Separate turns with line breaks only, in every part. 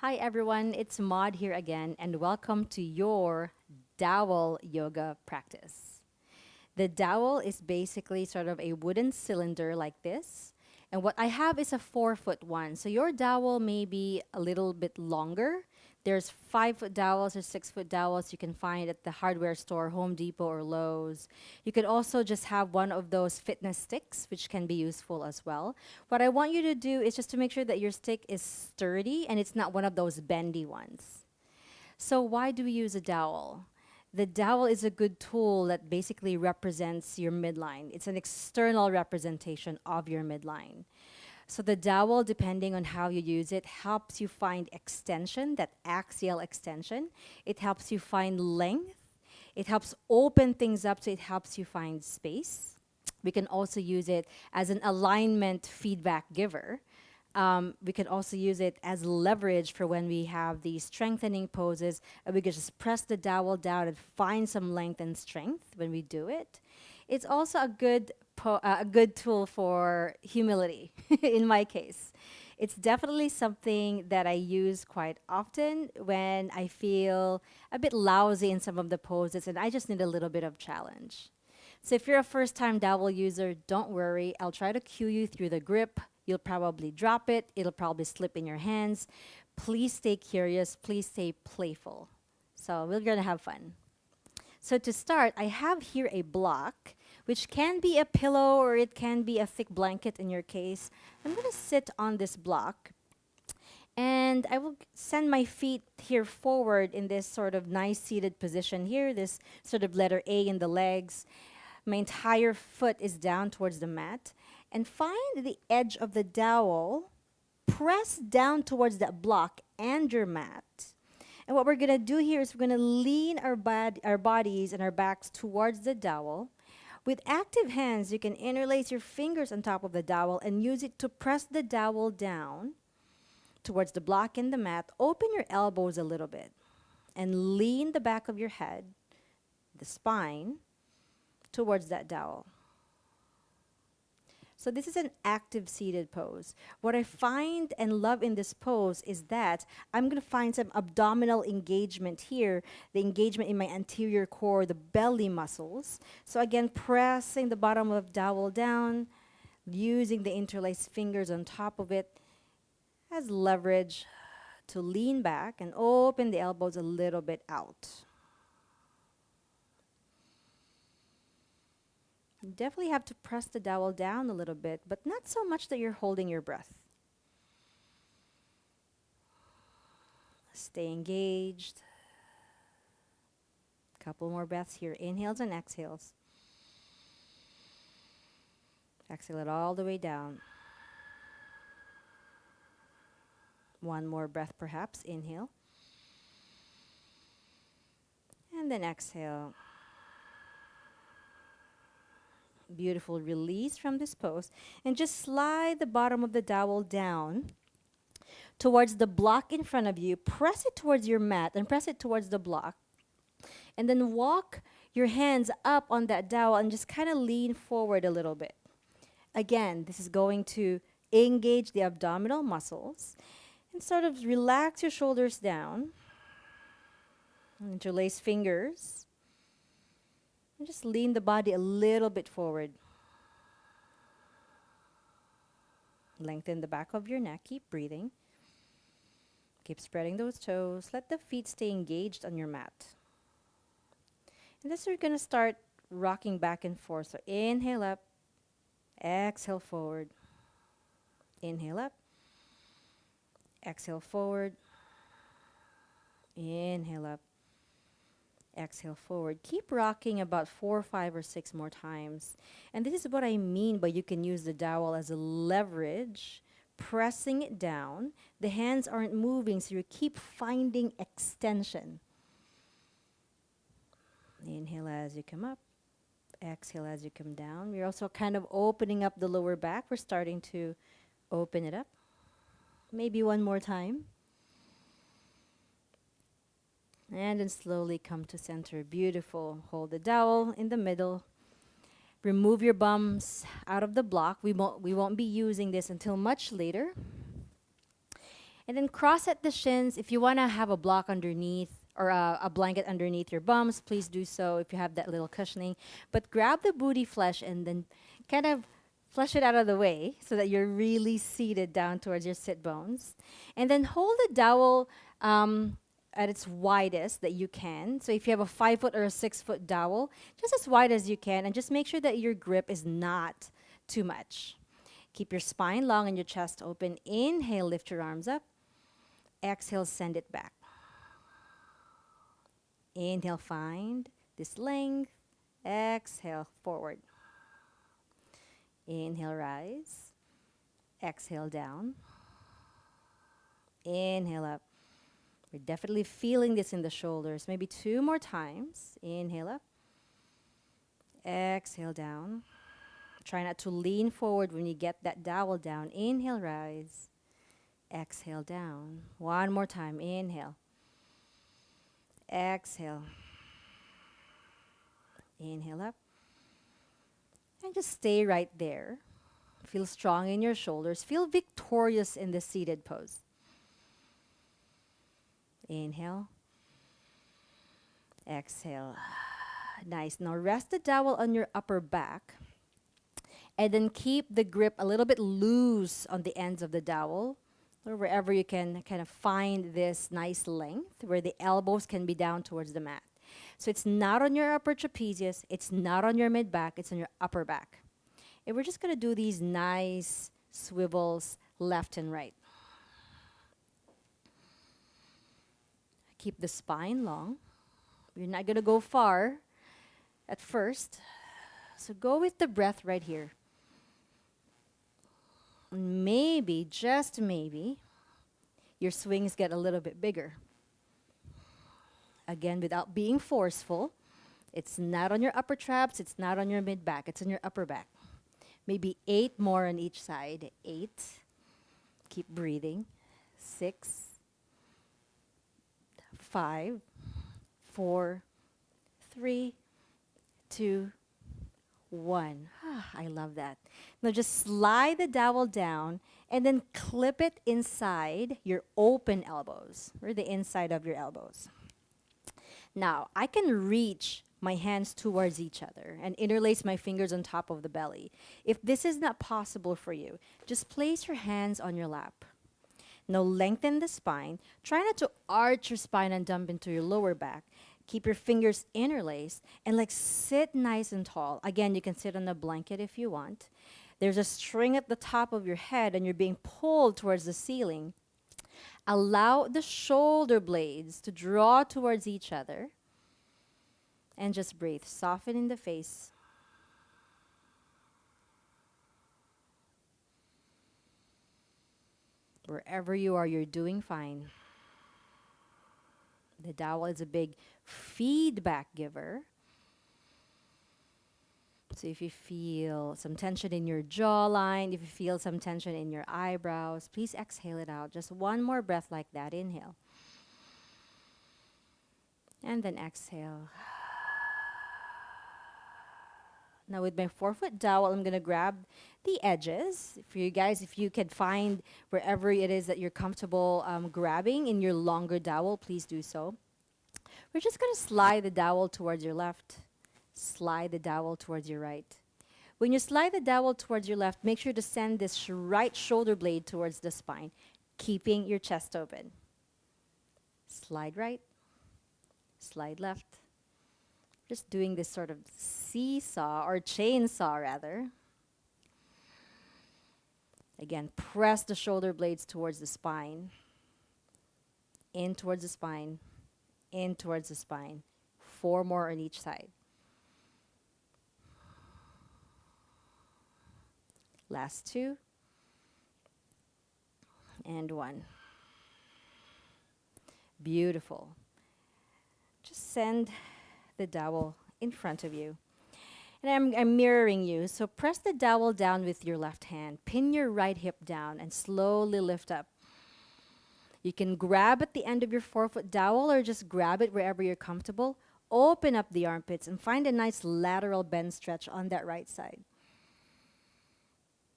Hi everyone, it's Maud here again, and welcome to your Dowel Yoga practice. The dowel is basically sort of a wooden cylinder like this, and what I have is a 4-foot one. So your dowel may be a little bit longer. There's 5-foot dowels or 6-foot dowels you can find at the hardware store, Home Depot or Lowe's. You could also just have one of those fitness sticks, which can be useful as well. What I want you to do is just to make sure that your stick is sturdy and it's not one of those bendy ones. So why do we use a dowel? The dowel is a good tool that basically represents your midline. It's an external representation of your midline. So the dowel, depending on how you use it, helps you find extension, that axial extension. It helps you find length. It helps open things up, so it helps you find space. We can also use it as an alignment feedback giver. We can also use it as leverage for when we have these strengthening poses. We can just press the dowel down and find some length and strength when we do it. It's also a good tool for humility. In my case, it's definitely something that I use quite often when I feel a bit lousy in some of the poses, and I just need a little bit of challenge. So if you're a first-time dowel user, don't worry. I'll try to cue you through the grip. You'll probably drop it. It'll probably slip in your hands. Please stay curious. Please stay playful. So we're going to have fun. So to start, I have here a block, which can be a pillow or it can be a thick blanket in your case. I'm going to sit on this block. And I will send my feet here forward in this sort of nice seated position here, this sort of letter A in the legs. My entire foot is down towards the mat. And find the edge of the dowel, press down towards that block and your mat. And what we're going to do here is we're going to lean our bodies and our backs towards the dowel. With active hands, you can interlace your fingers on top of the dowel and use it to press the dowel down towards the block and the mat. Open your elbows a little bit and lean the back of your head, the spine, towards that dowel. So this is an active seated pose. What I find and love in this pose is that I'm going to find some abdominal engagement here, the engagement in my anterior core, the belly muscles. So again, pressing the bottom of the dowel down, using the interlaced fingers on top of it as leverage to lean back and open the elbows a little bit out. You definitely have to press the dowel down a little bit, but not so much that you're holding your breath. Stay engaged. Couple more breaths here. Inhales and exhales. Exhale it all the way down. One more breath perhaps. Inhale. And then exhale. Beautiful release from this pose. And just slide the bottom of the dowel down towards the block in front of you. Press it towards your mat and press it towards the block. And then walk your hands up on that dowel and just kind of lean forward a little bit. Again, this is going to engage the abdominal muscles and sort of relax your shoulders down. Interlace fingers. And just lean the body a little bit forward. Lengthen the back of your neck. Keep breathing. Keep spreading those toes. Let the feet stay engaged on your mat. And this we're going to start rocking back and forth. So inhale up. Exhale forward. Inhale up. Exhale forward. Inhale up. Exhale forward. Keep rocking about 4, 5, or 6 more times. And this is what I mean by you can use the dowel as a leverage, pressing it down. The hands aren't moving, so you keep finding extension. Inhale as you come up. Exhale as you come down. We're also kind of opening up the lower back. We're starting to open it up. Maybe one more time. And then slowly come to center. Beautiful. Hold the dowel in the middle. Remove your bums out of the block. We won't be using this until much later. And then cross at the shins. If you want to have a block underneath or a blanket underneath your bums, please do so if you have that little cushioning. But grab the booty flesh and then kind of flush it out of the way so that you're really seated down towards your sit bones. And then hold the dowel at its widest that you can. So if you have a 5-foot or a 6-foot dowel, just as wide as you can, and just make sure that your grip is not too much. Keep your spine long and your chest open. Inhale, lift your arms up. Exhale, send it back. Inhale, find this length. Exhale, forward. Inhale, rise. Exhale, down. Inhale, up. We're definitely feeling this in the shoulders. Maybe 2 more times. Inhale, up. Exhale, down. Try not to lean forward when you get that dowel down. Inhale, rise. Exhale, down. 1 more time. Inhale. Exhale. Inhale, up. And just stay right there. Feel strong in your shoulders. Feel victorious in the seated pose. Inhale. Exhale. Nice. Now rest the dowel on your upper back. And then keep the grip a little bit loose on the ends of the dowel, or wherever you can kind of find this nice length where the elbows can be down towards the mat. So it's not on your upper trapezius, it's not on your mid back, it's on your upper back. And we're just going to do these nice swivels left and right. Keep the spine long. You're not going to go far at first. So go with the breath right here. Maybe, just maybe, your swings get a little bit bigger. Again, without being forceful. It's not on your upper traps, it's not on your mid back, it's on your upper back. Maybe 8 more on each side. 8. Keep breathing. 6, 5, 4, 3, 2, 1. I love that. Now just slide the dowel down and then clip it inside your open elbows, or the inside of your elbows. Now, I can reach my hands towards each other and interlace my fingers on top of the belly. If this is not possible for you, just place your hands on your lap. Now lengthen the spine. Try not to arch your spine and dump into your lower back. Keep your fingers interlaced and sit nice and tall. Again, you can sit on a blanket if you want. There's a string at the top of your head and you're being pulled towards the ceiling. Allow the shoulder blades to draw towards each other. And just breathe. Soften in the face. Wherever you are, you're doing fine. The dowel is a big feedback giver. So if you feel some tension in your jawline, if you feel some tension in your eyebrows, please exhale it out. Just 1 more breath like that. Inhale. And then exhale. Now with my 4-foot dowel, I'm going to grab the edges. For you guys, if you can find wherever it is that you're comfortable grabbing in your longer dowel, please do so. We're just going to slide the dowel towards your left. Slide the dowel towards your right. When you slide the dowel towards your left, make sure to send this right shoulder blade towards the spine, keeping your chest open. Slide right. Slide left. Just doing this sort of seesaw or chainsaw rather. Again, press the shoulder blades towards the spine. In towards the spine. In towards the spine. 4 more on each side. Last 2. And 1. Beautiful. Just send the dowel in front of you. And I'm mirroring you. So press the dowel down with your left hand. Pin your right hip down and slowly lift up. You can grab at the end of your 4-foot dowel or just grab it wherever you're comfortable. Open up the armpits and find a nice lateral bend stretch on that right side.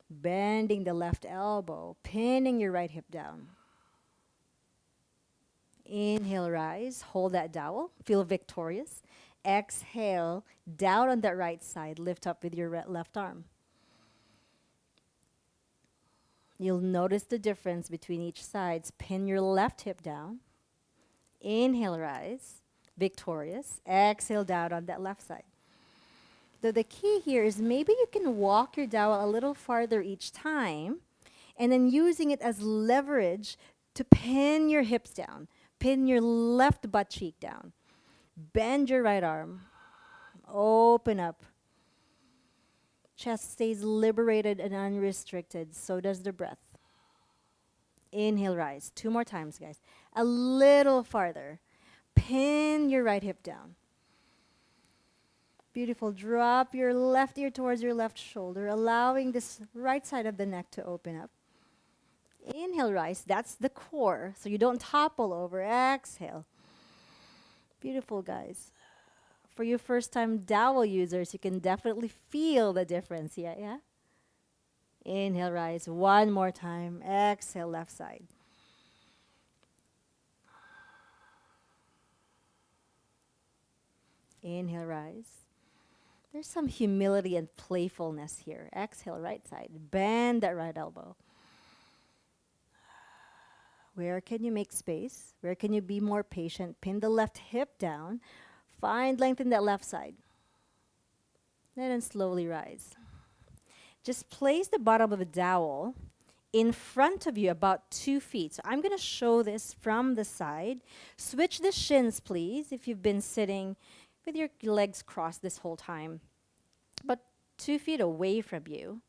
Bending the left elbow, pinning your right hip down. Inhale, rise. Hold that dowel. Feel victorious. Exhale, down on that right side. Lift up with your left arm. You'll notice the difference between each side. Pin your left hip down. Inhale, rise. Victorious. Exhale, down on that left side. The key here is maybe you can walk your dowel a little farther each time and then using it as leverage to pin your hips down. Pin your left butt cheek down. Bend your right arm. Open up. Chest stays liberated and unrestricted. So does the breath. Inhale, rise. 2 more times, guys. A little farther. Pin your right hip down. Beautiful. Drop your left ear towards your left shoulder, allowing this right side of the neck to open up. Inhale, rise. That's the core, so you don't topple over. Exhale. Beautiful, guys. For you first-time dowel users, you can definitely feel the difference. Yeah? Inhale, rise. 1 more time. Exhale, left side. Inhale, rise. There's some humility and playfulness here. Exhale, right side. Bend that right elbow. Where can you make space? Where can you be more patient? Pin the left hip down. Find length in that left side. Then slowly rise. Just place the bottom of the dowel in front of you about 2 feet. So I'm going to show this from the side. Switch the shins, please, if you've been sitting with your legs crossed this whole time. But 2 feet away from you.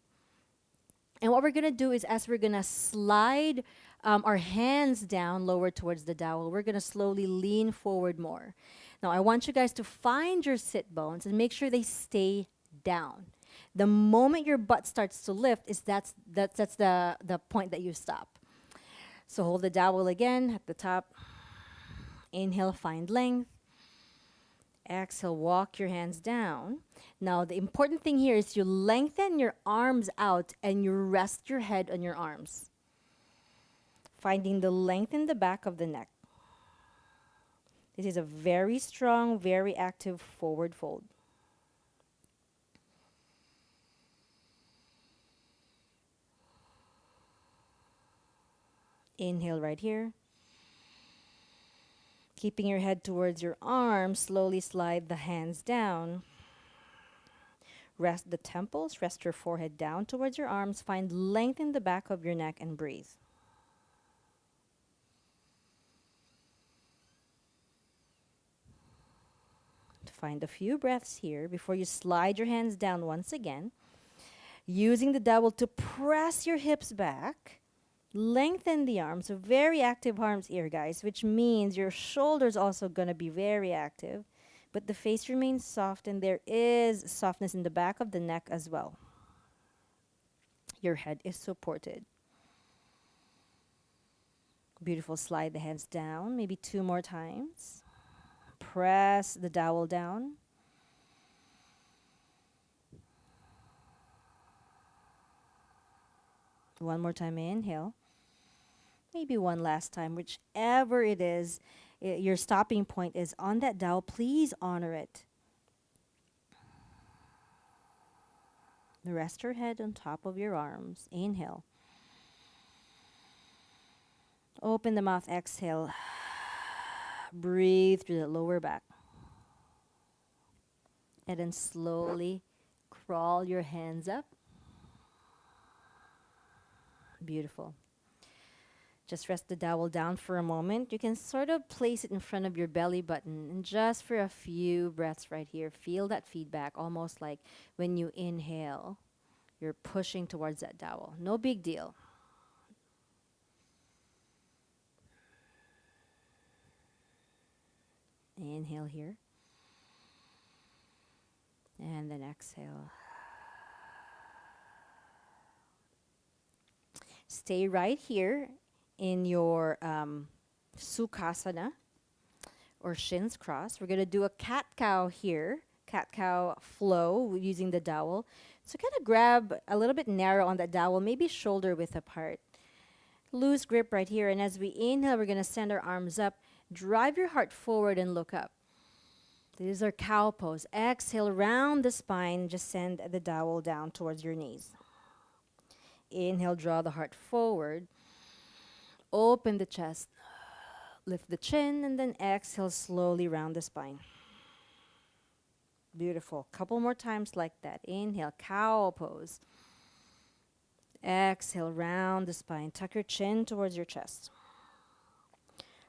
And what we're going to do is as we're going to slide our hands down lower towards the dowel, we're going to slowly lean forward more. Now, I want you guys to find your sit bones and make sure they stay down. The moment your butt starts to lift, that's the point that you stop. So hold the dowel again at the top. Inhale, find length. Exhale, walk your hands down. Now, the important thing here is you lengthen your arms out and you rest your head on your arms. Finding the length in the back of the neck. This is a very strong, very active forward fold. Inhale right here. Keeping your head towards your arms, slowly slide the hands down. Rest the temples, rest your forehead down towards your arms. Find length in the back of your neck and breathe. Find a few breaths here before you slide your hands down once again. Using the dowel to press your hips back. Lengthen the arms. So very active arms here, guys, which means your shoulders also going to be very active. But the face remains soft and there is softness in the back of the neck as well. Your head is supported. Beautiful. Slide the hands down, maybe 2 more times. Press the dowel down. One more time, inhale. Maybe one last time, whichever it is, your stopping point is on that dowel, please honor it. Rest your head on top of your arms. Inhale. Open the mouth, exhale. Breathe through the lower back. And then slowly crawl your hands up. Beautiful. Just rest the dowel down for a moment. You can sort of place it in front of your belly button. And just for a few breaths right here, feel that feedback, almost like when you inhale, you're pushing towards that dowel. No big deal. Inhale here. And then exhale. Stay right here in your Sukhasana or shins crossed. We're going to do a cat-cow here. Cat-cow flow using the dowel. So kind of grab a little bit narrow on that dowel, maybe shoulder width apart. Loose grip right here. And as we inhale, we're going to send our arms up. Drive your heart forward and look up. This is our cow pose. Exhale, round the spine. Just send the dowel down towards your knees. Inhale, draw the heart forward. Open the chest. Lift the chin, and then exhale, slowly round the spine. Beautiful. Couple more times like that. Inhale, cow pose. Exhale, round the spine. Tuck your chin towards your chest.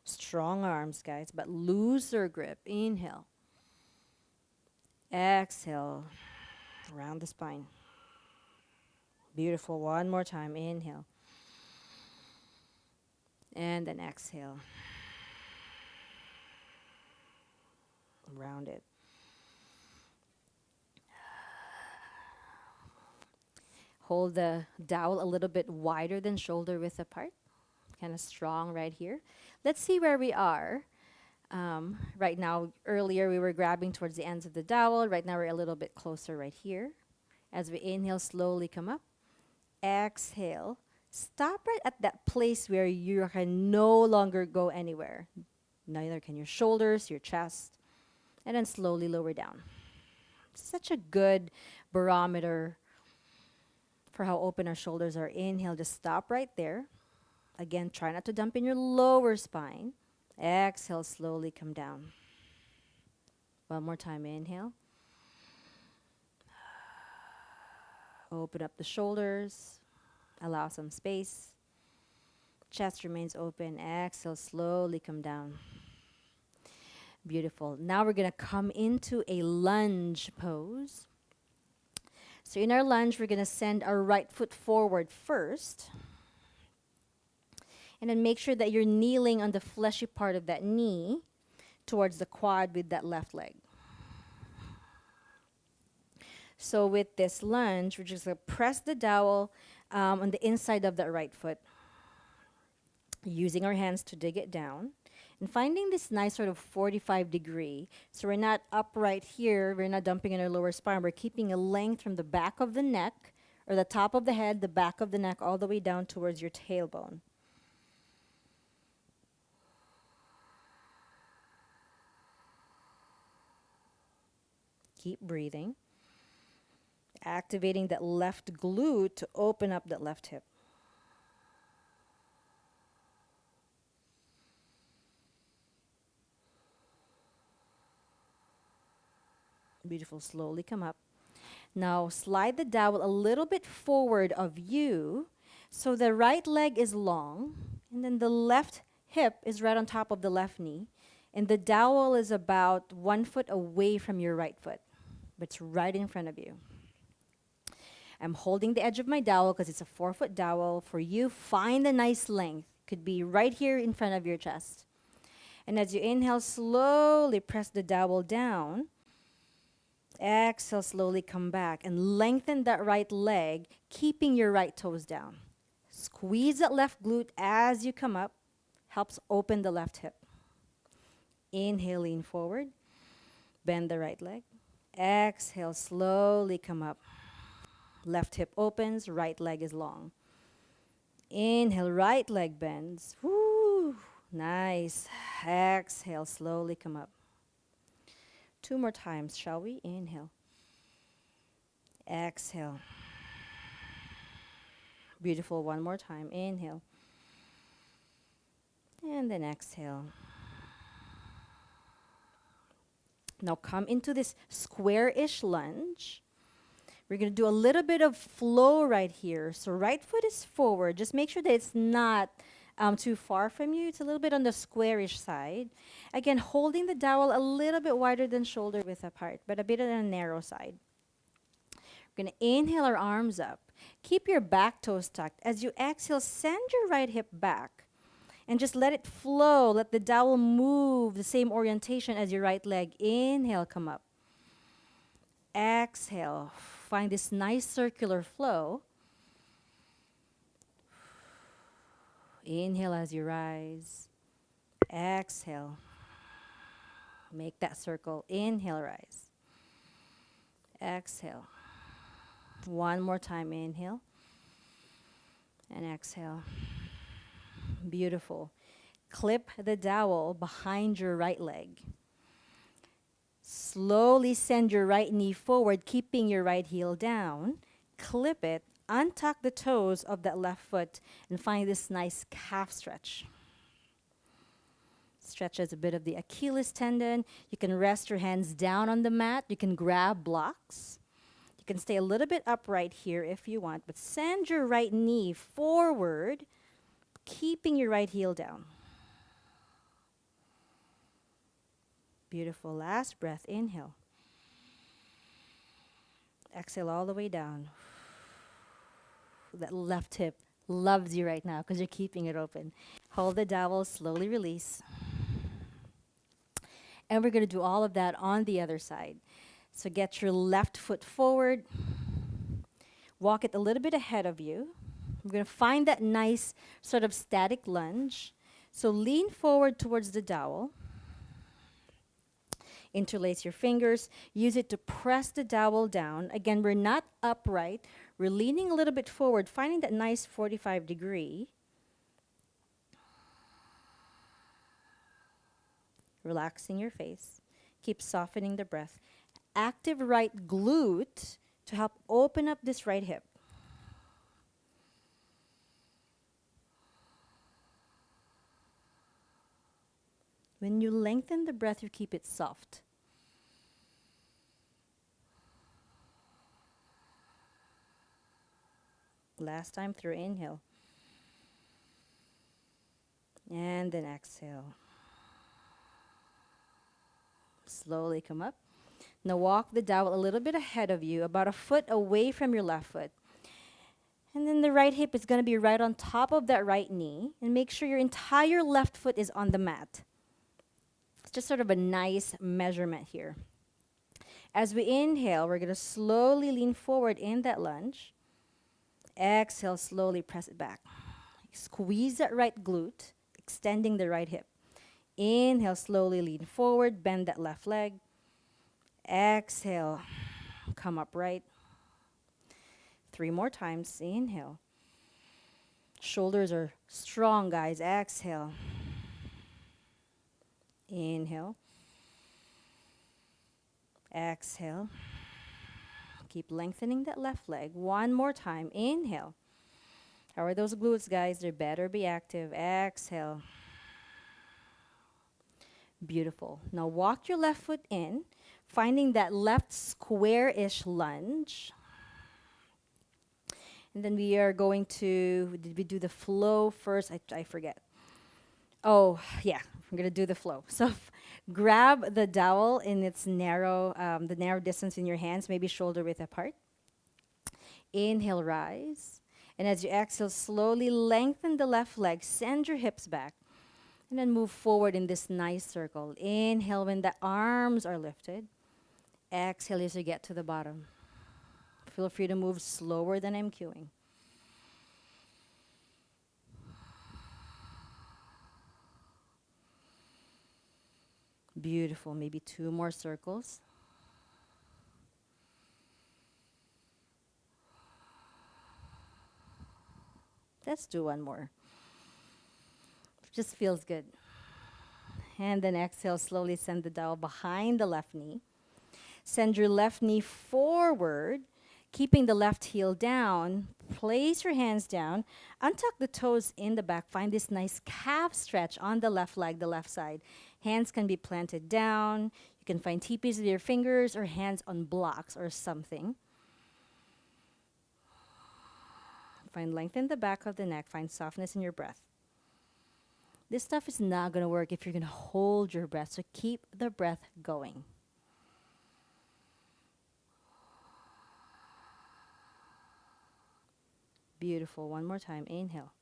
Strong arms, guys, but looser grip. Inhale. Exhale, round the spine. Beautiful. One more time. Inhale. And then exhale. Round it. Hold the dowel a little bit wider than shoulder width apart. Kind of strong right here. Let's see where we are. Right now, earlier we were grabbing towards the ends of the dowel. Right now we're a little bit closer right here. As we inhale, slowly come up. Exhale. Stop right at that place where you can no longer go anywhere. Neither can your shoulders, your chest. And then slowly lower down. Such a good barometer for how open our shoulders are. Inhale, just stop right there. Again, try not to dump in your lower spine. Exhale, slowly come down. One more time, inhale. Open up the shoulders. Allow some space. Chest remains open. Exhale, slowly come down. Beautiful. Now we're going to come into a lunge pose. So in our lunge, we're going to send our right foot forward first. And then make sure that you're kneeling on the fleshy part of that knee towards the quad with that left leg. So with this lunge, we're just going to press the dowel on the inside of that right foot, using our hands to dig it down. And finding this nice sort of 45-degree. So we're not upright here. We're not dumping in our lower spine. We're keeping a length from the back of the neck, or the top of the head, the back of the neck, all the way down towards your tailbone. Keep breathing. Activating that left glute to open up that left hip. Beautiful. Slowly come up. Now slide the dowel a little bit forward of you so the right leg is long, and then the left hip is right on top of the left knee, and the dowel is about 1 foot away from your right foot, but it's right in front of you. I'm holding the edge of my dowel because it's a 4-foot dowel. For you, find a nice length. Could be right here in front of your chest. And as you inhale, slowly press the dowel down. Exhale, slowly come back and lengthen that right leg, keeping your right toes down. Squeeze that left glute as you come up. Helps open the left hip. Inhale, lean forward. Bend the right leg. Exhale, slowly come up. Left hip opens, right leg is long. Inhale, right leg bends. Woo, nice. Exhale, slowly come up. 2 more times, shall we? Inhale. Exhale. Beautiful. 1 more time. Inhale. And then exhale. Now come into this square-ish lunge. We're going to do a little bit of flow right here. So right foot is forward. Just make sure that it's not too far from you. It's a little bit on the squarish side. Again, holding the dowel a little bit wider than shoulder width apart, but a bit on the narrow side. We're going to inhale our arms up. Keep your back toes tucked. As you exhale, send your right hip back. And just let it flow. Let the dowel move the same orientation as your right leg. Inhale, come up. Exhale. Find this nice circular flow. Inhale as you rise. Exhale. Make that circle. Inhale, rise. Exhale. 1 more time. Inhale. And exhale. Beautiful. Clip the dowel behind your right leg. Slowly send your right knee forward, keeping your right heel down. Clip it, untuck the toes of that left foot, and find this nice calf stretch. Stretches a bit of the Achilles tendon. You can rest your hands down on the mat. You can grab blocks. You can stay a little bit upright here if you want, but send your right knee forward, keeping your right heel down. Beautiful. Last breath. Inhale. Exhale all the way down. That left hip loves you right now because you're keeping it open. Hold the dowel, slowly release. And we're going to do all of that on the other side. So get your left foot forward. Walk it a little bit ahead of you. We're going to find that nice sort of static lunge. So lean forward towards the dowel. Interlace your fingers. Use it to press the dowel down. Again, we're not upright. We're leaning a little bit forward, finding that nice 45 degree. Relaxing your face. Keep softening the breath. Active right glute to help open up this right hip. When you lengthen the breath, you keep it soft. Last time through, inhale. And then exhale. Slowly come up. Now walk the dowel a little bit ahead of you, about a foot away from your left foot. And then the right hip is going to be right on top of that right knee. And make sure your entire left foot is on the mat. It's just sort of a nice measurement here. As we inhale, we're going to slowly lean forward in that lunge. Exhale, slowly press it back. Squeeze that right glute, extending the right hip. Inhale, slowly lean forward, bend that left leg. Exhale, come upright. 3 more times. Inhale. Shoulders are strong, guys. Exhale. Inhale. Exhale. Keep lengthening that left leg. 1 more time. Inhale. How are those glutes, guys? They better be active. Exhale. Beautiful. Now walk your left foot in, finding that left square-ish lunge. And then we are going to, did we do the flow first? I forget. Oh, yeah, we're going to do the flow. So grab the dowel in its narrow, the narrow distance in your hands, maybe shoulder width apart. Inhale, rise. And as you exhale, slowly lengthen the left leg, send your hips back. And then move forward in this nice circle. Inhale when the arms are lifted. Exhale as you get to the bottom. Feel free to move slower than I'm cueing. Beautiful. Maybe 2 more circles. Let's do 1 more. Just feels good. And then exhale, slowly send the dowel behind the left knee. Send your left knee forward, keeping the left heel down. Place your hands down. Untuck the toes in the back. Find this nice calf stretch on the left leg, the left side. Hands can be planted down. You can find teepees with your fingers or hands on blocks or something. Find length in the back of the neck. Find softness in your breath. This stuff is not going to work if you're going to hold your breath, so keep the breath going. Beautiful. 1 more time. Inhale.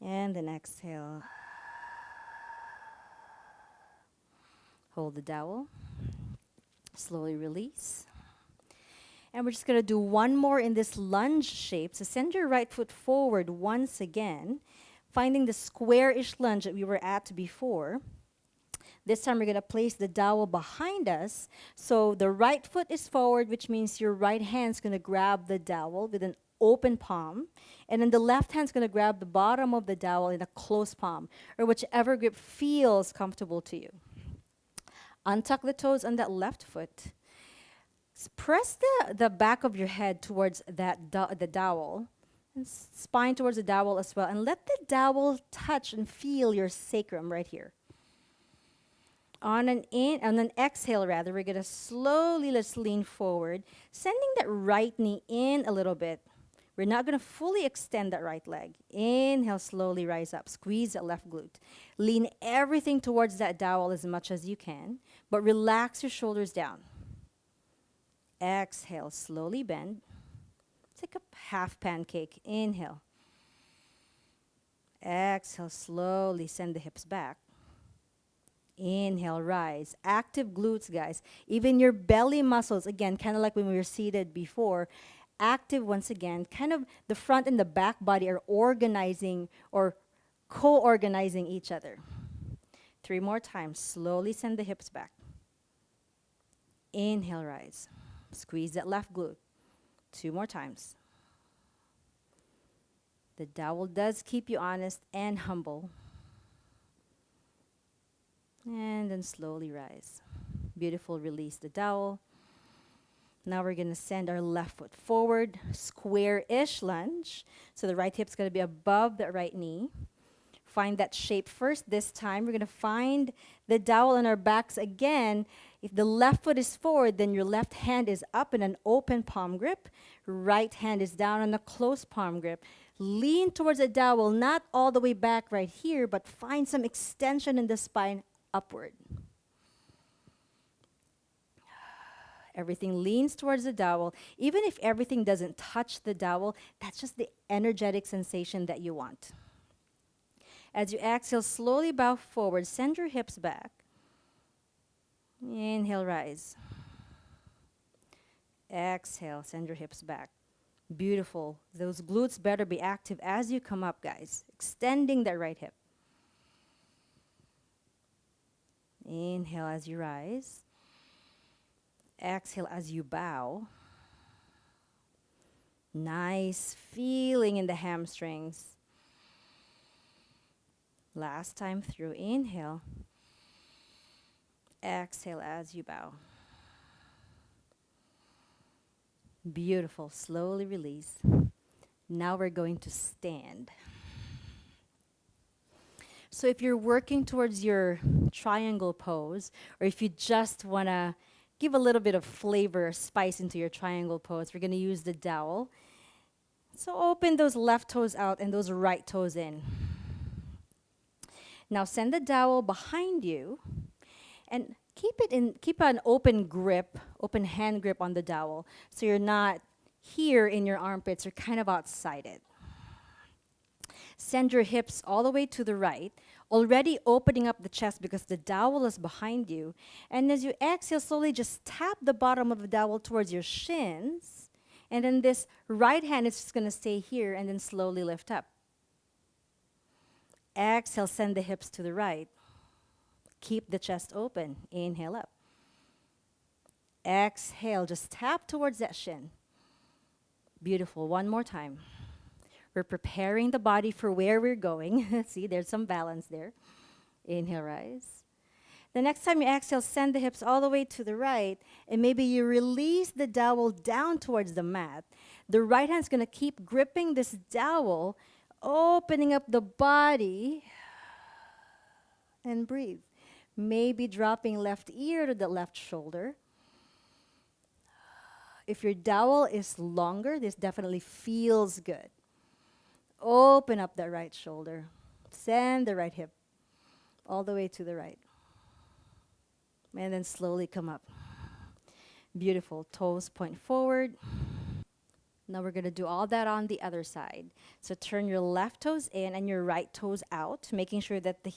And then exhale. Hold the dowel. Slowly release. And we're just going to do 1 more in this lunge shape. So send your right foot forward once again, finding the square-ish lunge that we were at before. This time we're going to place the dowel behind us. So the right foot is forward, which means your right hand's going to grab the dowel with an open palm. And then the left hand's going to grab the bottom of the dowel in a closed palm, or whichever grip feels comfortable to you. Untuck the toes on that left foot. Press the back of your head towards the dowel, and spine towards the dowel as well. And let the dowel touch and feel your sacrum right here. On an exhale, rather, we're going to slowly, let's lean forward, sending that right knee in a little bit. We're not going to fully extend that right leg. Inhale, slowly rise up. Squeeze that left glute. Lean everything towards that dowel as much as you can, but relax your shoulders down. Exhale, slowly bend. Take a half pancake. Inhale. Exhale, slowly send the hips back. Inhale, rise. Active glutes, guys. Even your belly muscles, again, kind of like when we were seated before, active once again. Kind of the front and the back body are organizing or co-organizing each other. 3 more times. Slowly send the hips back. Inhale, rise. Squeeze that left glute. 2 more times. The dowel does keep you honest and humble. And then slowly rise. Beautiful, release the dowel. Now we're going to send our left foot forward, square-ish lunge. So the right hip's going to be above the right knee. Find that shape first. This time we're going to find the dowel on our backs again. If the left foot is forward, then your left hand is up in an open palm grip. Right hand is down on a closed palm grip. Lean towards the dowel, not all the way back right here, but find some extension in the spine upward. Everything leans towards the dowel. Even if everything doesn't touch the dowel, that's just the energetic sensation that you want. As you exhale, slowly bow forward. Send your hips back. Inhale, rise. Exhale, send your hips back. Beautiful. Those glutes better be active as you come up, guys. Extending that right hip. Inhale as you rise. Exhale as you bow. Nice feeling in the hamstrings. Last time through. Inhale. Exhale as you bow. Beautiful. Slowly release. Now we're going to stand. So if you're working towards your triangle pose, or if you just want to give a little bit of flavor, spice into your triangle pose, we're going to use the dowel. So open those left toes out and those right toes in. Now send the dowel behind you and keep an open grip, open hand grip on the dowel. So you're not here in your armpits, you're kind of outside it. Send your hips all the way to the right, already opening up the chest because the dowel is behind you. And as you exhale, slowly just tap the bottom of the dowel towards your shins. And then this right hand is just going to stay here and then slowly lift up. Exhale, send the hips to the right. Keep the chest open. Inhale up. Exhale, just tap towards that shin. Beautiful. One more time. We're preparing the body for where we're going. See, there's some balance there. Inhale, rise. The next time you exhale, send the hips all the way to the right, and maybe you release the dowel down towards the mat. The right hand's going to keep gripping this dowel, opening up the body, and breathe. Maybe dropping left ear to the left shoulder. If your dowel is longer, this definitely feels good. Open up that right shoulder. Send the right hip all the way to the right. And then slowly come up. Beautiful. Toes point forward. Now we're going to do all that on the other side. So turn your left toes in and your right toes out, making sure that the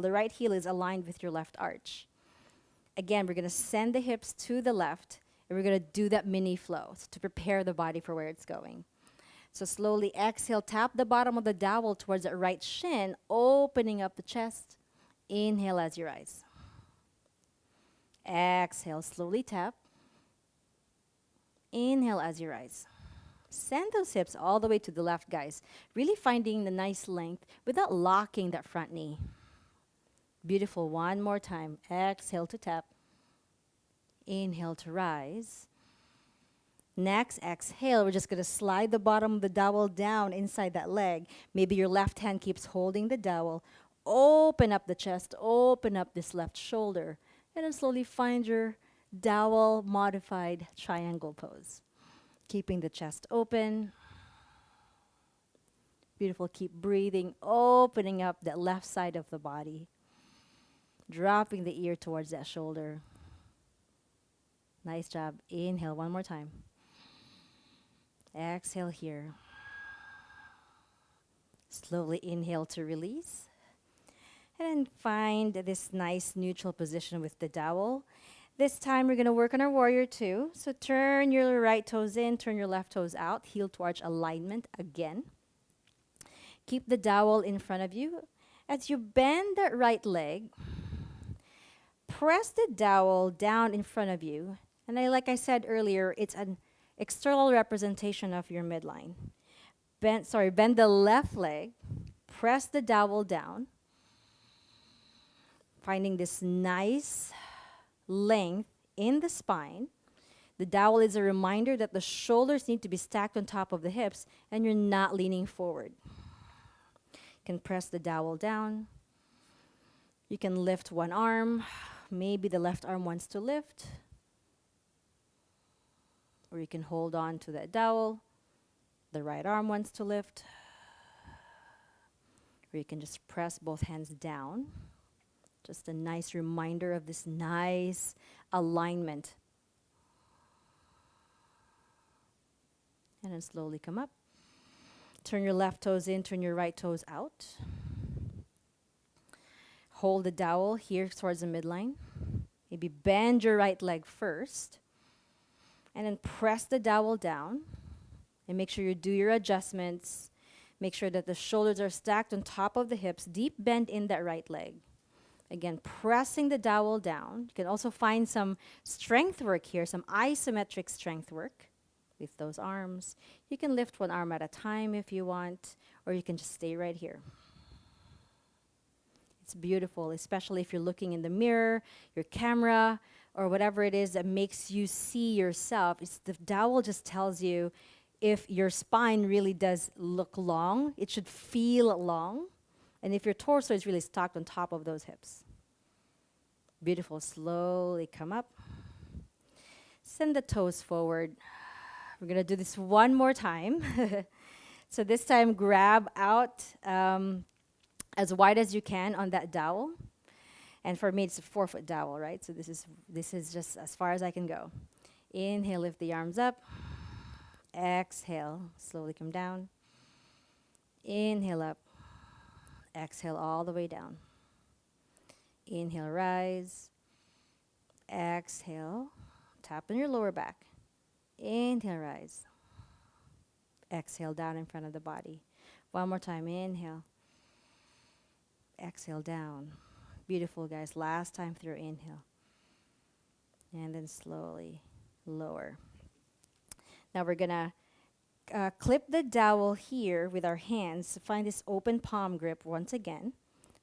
right heel is aligned with your left arch. Again, we're going to send the hips to the left, and we're going to do that mini flow to prepare the body for where it's going. So slowly exhale, tap the bottom of the dowel towards the right shin, opening up the chest. Inhale as you rise. Exhale, slowly tap. Inhale as you rise. Send those hips all the way to the left, guys. Really finding the nice length without locking that front knee. Beautiful. One more time. Exhale to tap. Inhale to rise. Next, exhale. We're just going to slide the bottom of the dowel down inside that leg. Maybe your left hand keeps holding the dowel. Open up the chest. Open up this left shoulder. And then slowly find your dowel modified triangle pose. Keeping the chest open. Beautiful. Keep breathing, opening up that left side of the body. Dropping the ear towards that shoulder. Nice job. Inhale one more time. Exhale here. Slowly inhale to release. And then find this nice neutral position with the dowel. This time we're going to work on our warrior two. So turn your right toes in, turn your left toes out, heel to arch alignment again. Keep the dowel in front of you. As you bend that right leg, press the dowel down in front of you. And like I said earlier, it's an external representation of your midline. Bend the left leg, press the dowel down, finding this nice length in the spine. The dowel is a reminder that the shoulders need to be stacked on top of the hips and you're not leaning forward. You can press the dowel down. You can lift one arm. Maybe the left arm wants to lift. Or you can hold on to that dowel. The right arm wants to lift. Or you can just press both hands down. Just a nice reminder of this nice alignment. And then slowly come up. Turn your left toes in, turn your right toes out. Hold the dowel here towards the midline. Maybe bend your right leg first. And then press the dowel down. And make sure you do your adjustments. Make sure that the shoulders are stacked on top of the hips. Deep bend in that right leg. Again, pressing the dowel down. You can also find some strength work here, some isometric strength work with those arms. You can lift one arm at a time if you want, or you can just stay right here. It's beautiful, especially if you're looking in the mirror, your camera, or whatever it is that makes you see yourself. The dowel just tells you if your spine really does look long, it should feel long. And if your torso is really stacked on top of those hips. Beautiful. Slowly come up. Send the toes forward. We're going to do this one more time. So this time, grab out as wide as you can on that dowel. And for me, it's a 4-foot dowel, right? So this is just as far as I can go. Inhale, lift the arms up. Exhale, slowly come down. Inhale up. Exhale all the way down. Inhale, rise. Exhale, tap on your lower back. Inhale, rise. Exhale, down in front of the body. One more time, inhale. Exhale, down. Beautiful, guys. Last time through, inhale. And then slowly lower. Now we're going to clip the dowel here with our hands to find this open palm grip once again.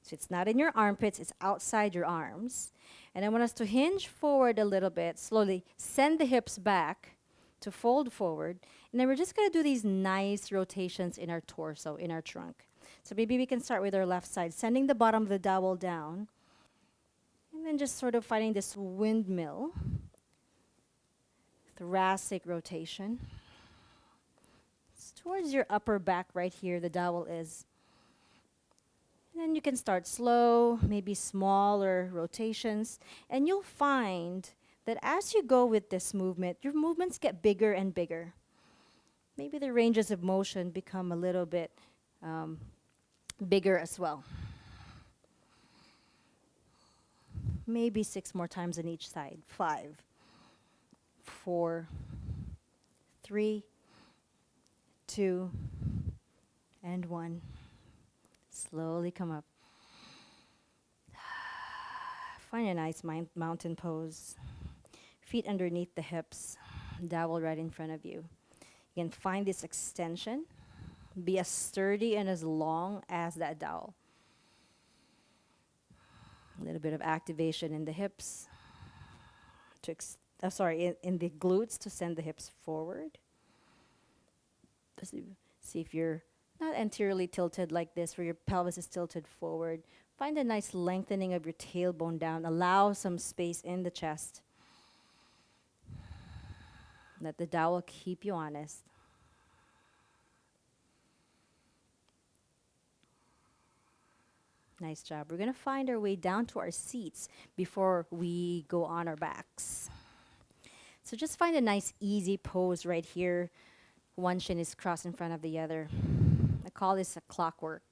So it's not in your armpits, it's outside your arms. And I want us to hinge forward a little bit, slowly send the hips back to fold forward. And then we're just going to do these nice rotations in our torso, in our trunk. So maybe we can start with our left side, sending the bottom of the dowel down. And then just sort of finding this windmill, thoracic rotation. Towards your upper back right here, the dowel is. And then you can start slow, maybe smaller rotations. And you'll find that as you go with this movement, your movements get bigger and bigger. Maybe the ranges of motion become a little bit bigger as well. Maybe 6 more times on each side. 5, 4, 3, 2, and 1. Slowly come up. Find a nice mountain pose. Feet underneath the hips. Dowel right in front of you. You can find this extension. Be as sturdy and as long as that dowel. A little bit of activation in the hips to in the glutes to send the hips forward. See if you're not anteriorly tilted like this, where your pelvis is tilted forward. Find a nice lengthening of your tailbone down. Allow some space in the chest. Let the dowel keep you honest. Nice job. We're going to find our way down to our seats before we go on our backs. So just find a nice easy pose right here. One shin is crossed in front of the other. I call this a clockwork.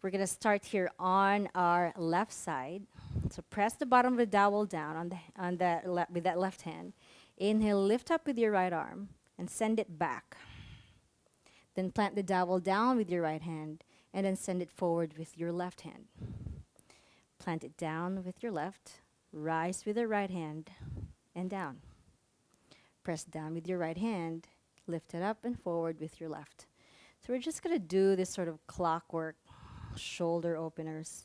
We're going to start here on our left side. So press the bottom of the dowel down with that left hand. Inhale, lift up with your right arm and send it back. Then plant the dowel down with your right hand and then send it forward with your left hand. Plant it down with your left, rise with the right hand and down. Press down with your right hand, lift it up and forward with your left. So we're just going to do this sort of clockwork shoulder openers.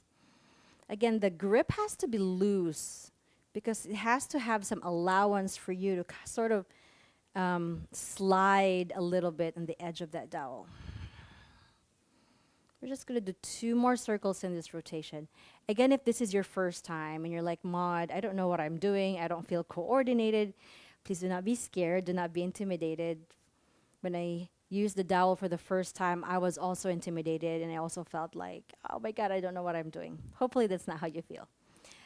Again, the grip has to be loose because it has to have some allowance for you to sort of slide a little bit on the edge of that dowel. We're just going to do 2 more circles in this rotation. Again, if this is your first time and you're like, Maud, I don't know what I'm doing, I don't feel coordinated, please do not be scared, do not be intimidated. When I used the dowel for the first time, I was also intimidated and I also felt like, oh my God, I don't know what I'm doing. Hopefully that's not how you feel.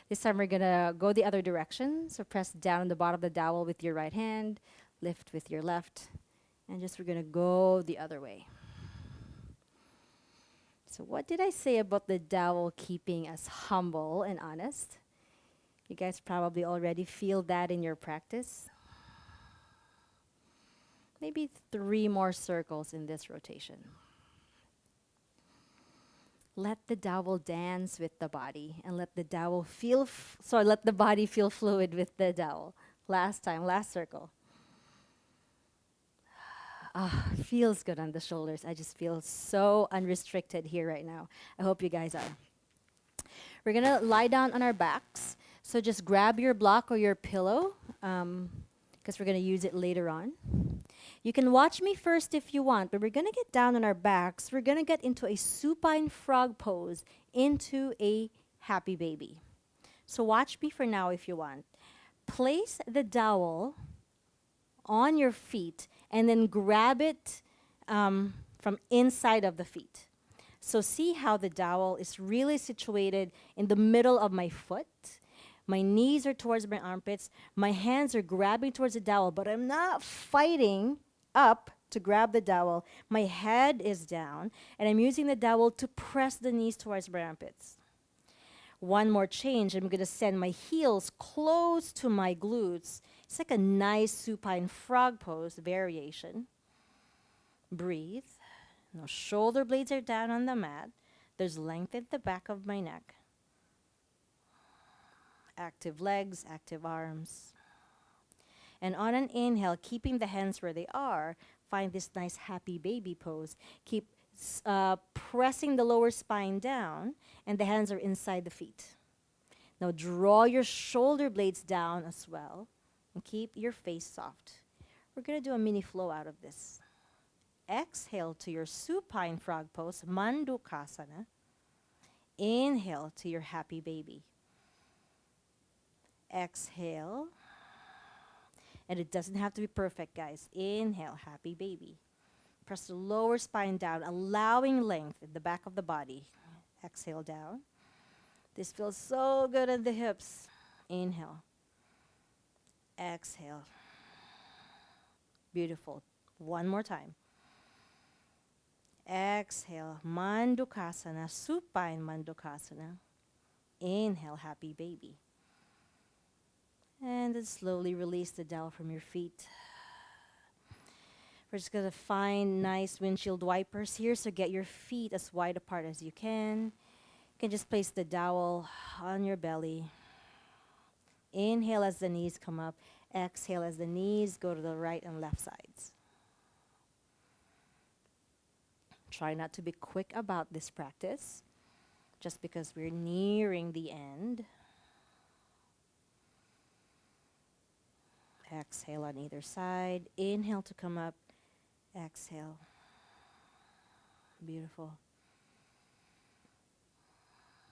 This time we're going to go the other direction. So press down on the bottom of the dowel with your right hand, lift with your left, and we're going to go the other way. So what did I say about the dowel keeping us humble and honest? You guys probably already feel that in your practice. Maybe 3 more circles in this rotation. Let the dowel dance with the body and let the dowel let the body feel fluid with the dowel. Last circle. Feels good on the shoulders. I just feel so unrestricted here right now. I hope you guys are. We're going to lie down on our backs. So just grab your block or your pillow because we're going to use it later on. You can watch me first if you want, but we're going to get down on our backs. We're going to get into a supine frog pose, into a happy baby. So watch me for now if you want. Place the dowel on your feet and then grab it from inside of the feet. So see how the dowel is really situated in the middle of my foot. My knees are towards my armpits. My hands are grabbing towards the dowel, but I'm not fighting up to grab the dowel. My head is down, and I'm using the dowel to press the knees towards my armpits. One more change. I'm going to send my heels close to my glutes. It's like a nice supine frog pose variation. Breathe. Now shoulder blades are down on the mat. There's length at the back of my neck. Active legs, active arms. And on an inhale, keeping the hands where they are, find this nice happy baby pose. Keep pressing the lower spine down, and the hands are inside the feet. Now draw your shoulder blades down as well, and keep your face soft. We're going to do a mini flow out of this. Exhale to your supine frog pose, Mandukasana. Inhale to your happy baby. Exhale. And it doesn't have to be perfect, guys. Inhale, happy baby. Press the lower spine down, allowing length in the back of the body. Exhale down. This feels so good in the hips. Inhale. Exhale. Beautiful. One more time. Exhale, Mandukasana, supine Mandukasana. Inhale, happy baby. And then slowly release the dowel from your feet. We're just going to find nice windshield wipers here, so get your feet as wide apart as you can. You can just place the dowel on your belly. Inhale as the knees come up. Exhale as the knees go to the right and left sides. Try not to be quick about this practice just because we're nearing the end. Exhale on either side. Inhale to come up. Exhale. Beautiful.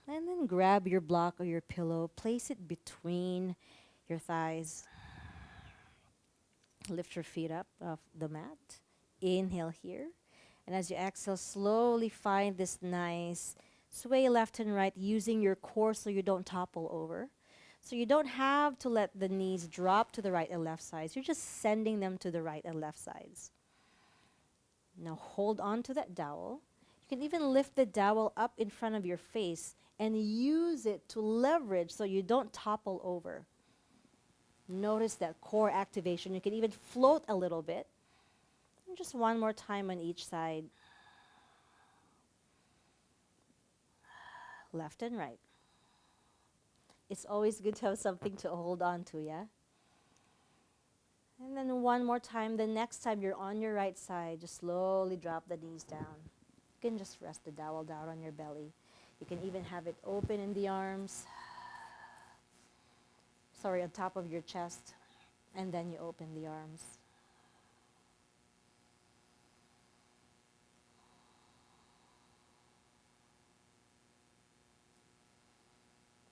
And then grab your block or your pillow. Place it between your thighs. Lift your feet up off the mat. Inhale here. And as you exhale, slowly find this nice sway left and right using your core so you don't topple over. So you don't have to let the knees drop to the right and left sides. You're just sending them to the right and left sides. Now hold on to that dowel. You can even lift the dowel up in front of your face and use it to leverage so you don't topple over. Notice that core activation. You can even float a little bit. And just one more time on each side. Left and right. It's always good to have something to hold on to, yeah? And then one more time. The next time you're on your right side, just slowly drop the knees down. You can just rest the dowel down on your belly. You can even have it open in the arms. Sorry, on top of your chest. And then you open the arms.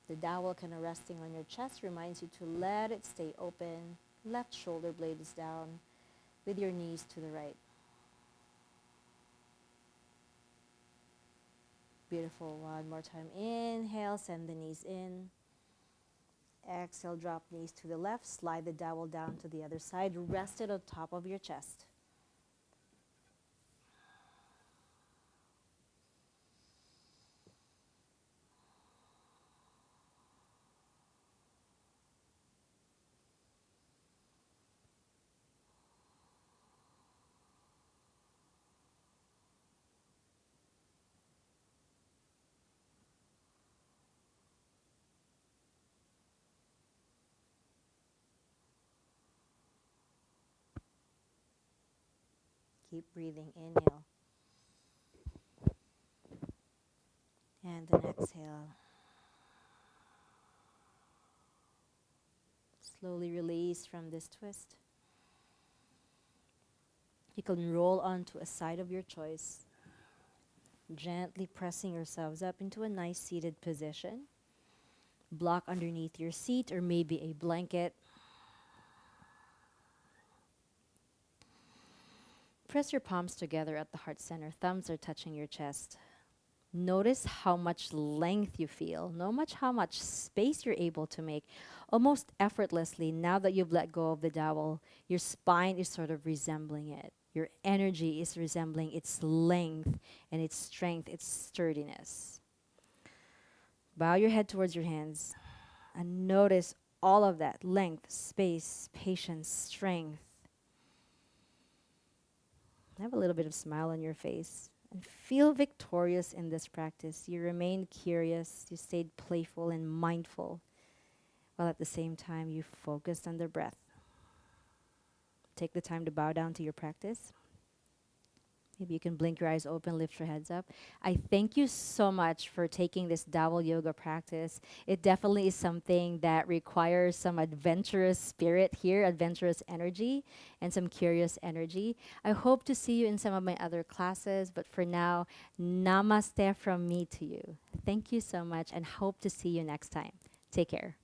The dowel kind of resting on your chest reminds you to let it stay open. Left shoulder blade is down with your knees to the right. Beautiful. One more time. Inhale, send the knees in. Exhale, drop knees to the left. Slide the dowel down to the other side. Rest it on top of your chest. Keep breathing. Inhale. And then exhale. Slowly release from this twist. You can roll onto a side of your choice, gently pressing yourselves up into a nice seated position. Block underneath your seat or maybe a blanket. Press your palms together at the heart center. Thumbs are touching your chest. Notice how much length you feel. Notice how much space you're able to make. Almost effortlessly, now that you've let go of the dowel, your spine is sort of resembling it. Your energy is resembling its length and its strength, its sturdiness. Bow your head towards your hands and notice all of that length, space, patience, strength. Have a little bit of smile on your face and feel victorious in this practice. You remained curious, you stayed playful and mindful, while at the same time you focused on the breath. Take the time to bow down to your practice. Maybe you can blink your eyes open, lift your heads up. I thank you so much for taking this Dowel Yoga practice. It definitely is something that requires some adventurous spirit here, adventurous energy, and some curious energy. I hope to see you in some of my other classes, but for now, namaste from me to you. Thank you so much and hope to see you next time. Take care.